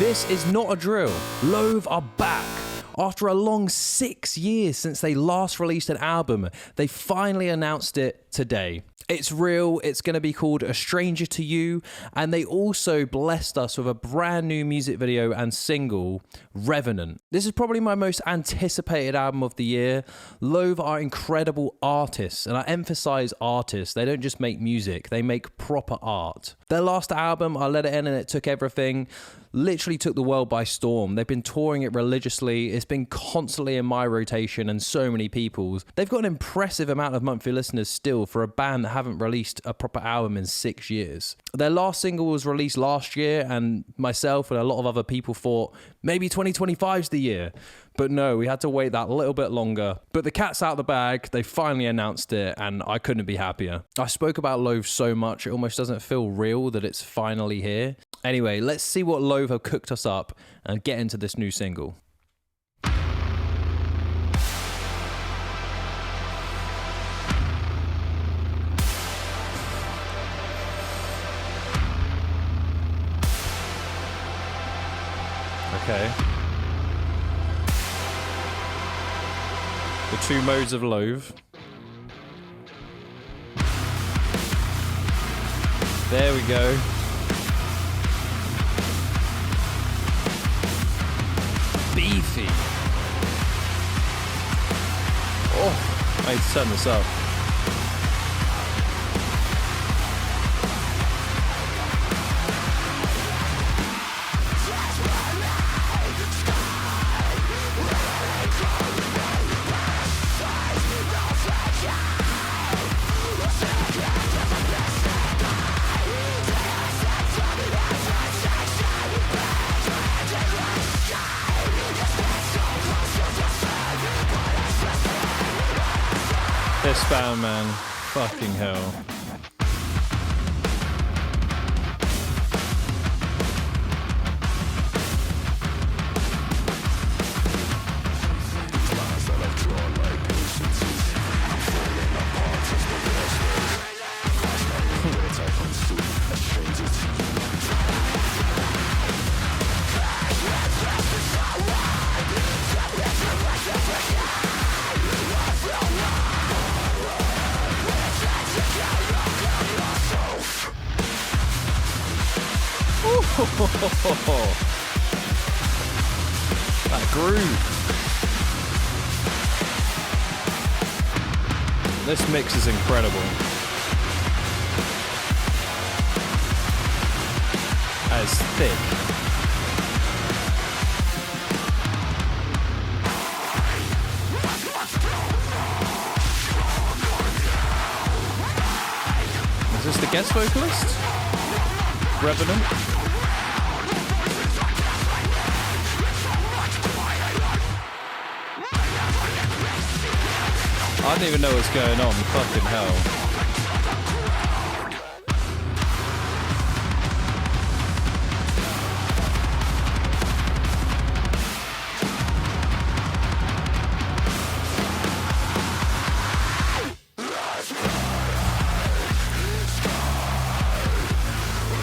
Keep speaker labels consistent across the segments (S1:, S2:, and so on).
S1: This is not a drill. Loathe are back. After a long 6 years since they last released an album, they finally announced it today. It's real, it's going to be called A Stranger to You, and they also blessed us with a brand new music video and single, Revenant. This is probably my most anticipated album of the year. Loathe are incredible artists, and I emphasize artists. They don't just make music, they make proper art. Their last album, I Let It In and It Took Everything, literally took the world by storm. They've been touring it religiously. It's been constantly in my rotation and so many people's. They've got an impressive amount of monthly listeners still for a band that haven't released a proper album in 6 years. Their last single was released last year, and myself and a lot of other people thought maybe 2025's the year. But no, we had to wait that little bit longer. But the cat's out of the bag. They finally announced it, and I couldn't be happier. I spoke about Loathe so much, it almost doesn't feel real that it's finally here. Anyway, let's see what Loathe have cooked us up and get into this new single. Okay. The two modes of Loathe. There we go. Beefy. Oh, I need to turn this up. This band, man, fucking hell. That groove. This mix is incredible. That is thick. Is this the guest vocalist? Revenant? I don't even know what's going on, fucking hell.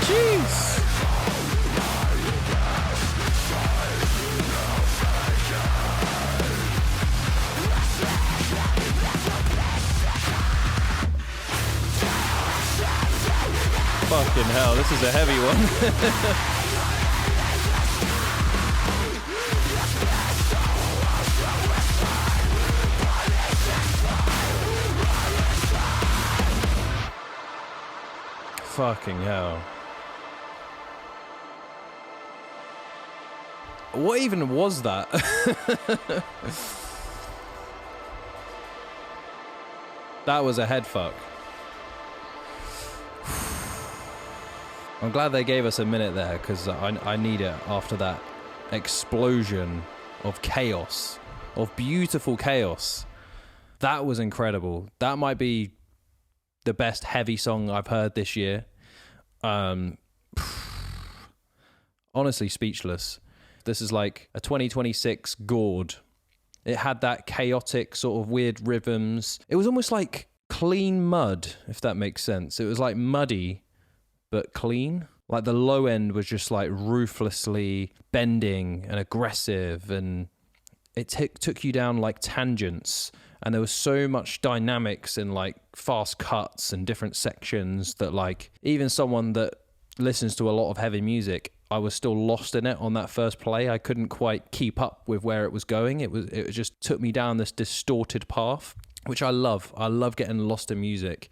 S1: Jeez! Fucking hell, this is a heavy one. Fucking hell. What even was that? That was a head fuck. I'm glad they gave us a minute there, because I need it after that explosion of chaos, of beautiful chaos. That was incredible. That might be the best heavy song I've heard this year. Honestly, speechless. This is like a 2026 gourd. It had that chaotic sort of weird rhythms. It was almost like clean mud, if that makes sense. It was like muddy, but clean. Like the low end was just like ruthlessly bending and aggressive, and it took you down like tangents, and there was so much dynamics and like fast cuts and different sections that like even someone that listens to a lot of heavy music, I was still lost in it on that first play. I couldn't quite keep up with where it was going. It just took me down this distorted path, which I love. I love getting lost in music,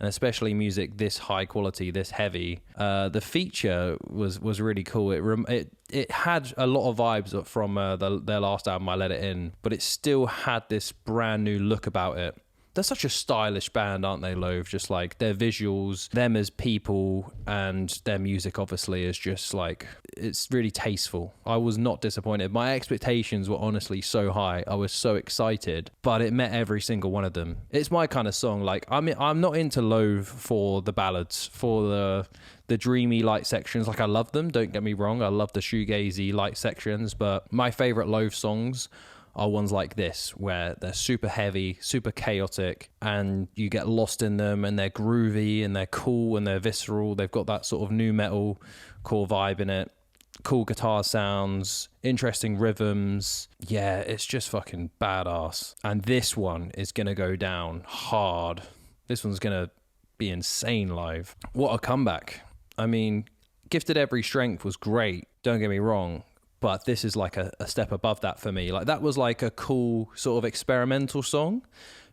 S1: and especially music this high quality, this heavy. The feature was really cool. It had a lot of vibes from their last album, I Let It In, but it still had this brand new look about it. They're such a stylish band, aren't they, Loathe? Just like their visuals, them as people, and their music obviously is just like, it's really tasteful. I was not disappointed. My expectations were honestly so high. I was so excited, but it met every single one of them. It's my kind of song. Like, I'm not into Loathe for the ballads, for the dreamy light sections. Like, I love them, don't get me wrong. I love the shoegazy light sections, but my favorite Loathe songs are ones like this, where they're super heavy, super chaotic, and you get lost in them, and they're groovy, and they're cool, and they're visceral. They've got that sort of nu metal core vibe in it, cool guitar sounds, interesting rhythms. Yeah, it's just fucking badass. And this one is gonna go down hard. This one's gonna be insane live. What a comeback. I mean, Gifted Every Strength was great, don't get me wrong, but this is like a step above that for me. Like, that was like a cool sort of experimental song,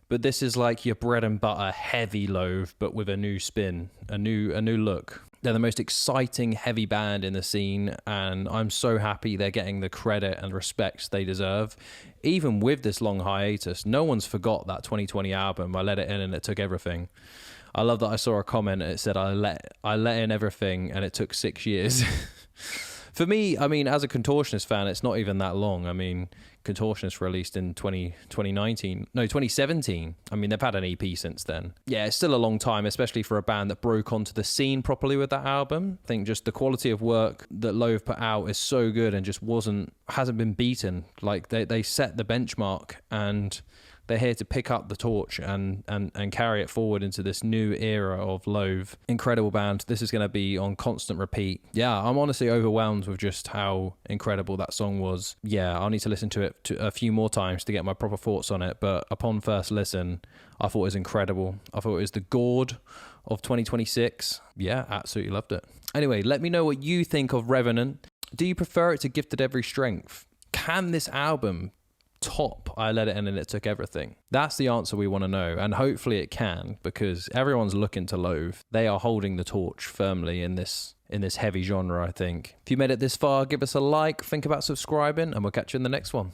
S1: but this is like your bread and butter heavy Loathe, but with a new spin, a new look. They're the most exciting heavy band in the scene, and I'm so happy they're getting the credit and respect they deserve. Even with this long hiatus, no one's forgot that 2020 album, I Let It In and It Took Everything. I love that I saw a comment and it said, I let in everything and it took 6 years. For me, I mean, as a Contortionist fan, it's not even that long. I mean, Contortionist released in 2017. I mean, they've had an EP since then. Yeah, it's still a long time, especially for a band that broke onto the scene properly with that album. I think just the quality of work that Loathe put out is so good and just hasn't been beaten. Like, they set the benchmark, and they're here to pick up the torch and carry it forward into this new era of Loathe. Incredible band. This is going to be on constant repeat. Yeah, I'm honestly overwhelmed with just how incredible that song was. Yeah, I'll need to listen to it a few more times to get my proper thoughts on it. But upon first listen, I thought it was incredible. I thought it was the gourd of 2026. Yeah, absolutely loved it. Anyway, let me know what you think of Revenant. Do you prefer it to Gifted Every Strength? Can this album top I Let It In and It Took Everything? That's the answer we want to know, and hopefully it can, because everyone's looking to Loathe. They are holding the torch firmly in this heavy genre, I think. If you made it this far, give us a like, think about subscribing, and we'll catch you in the next one.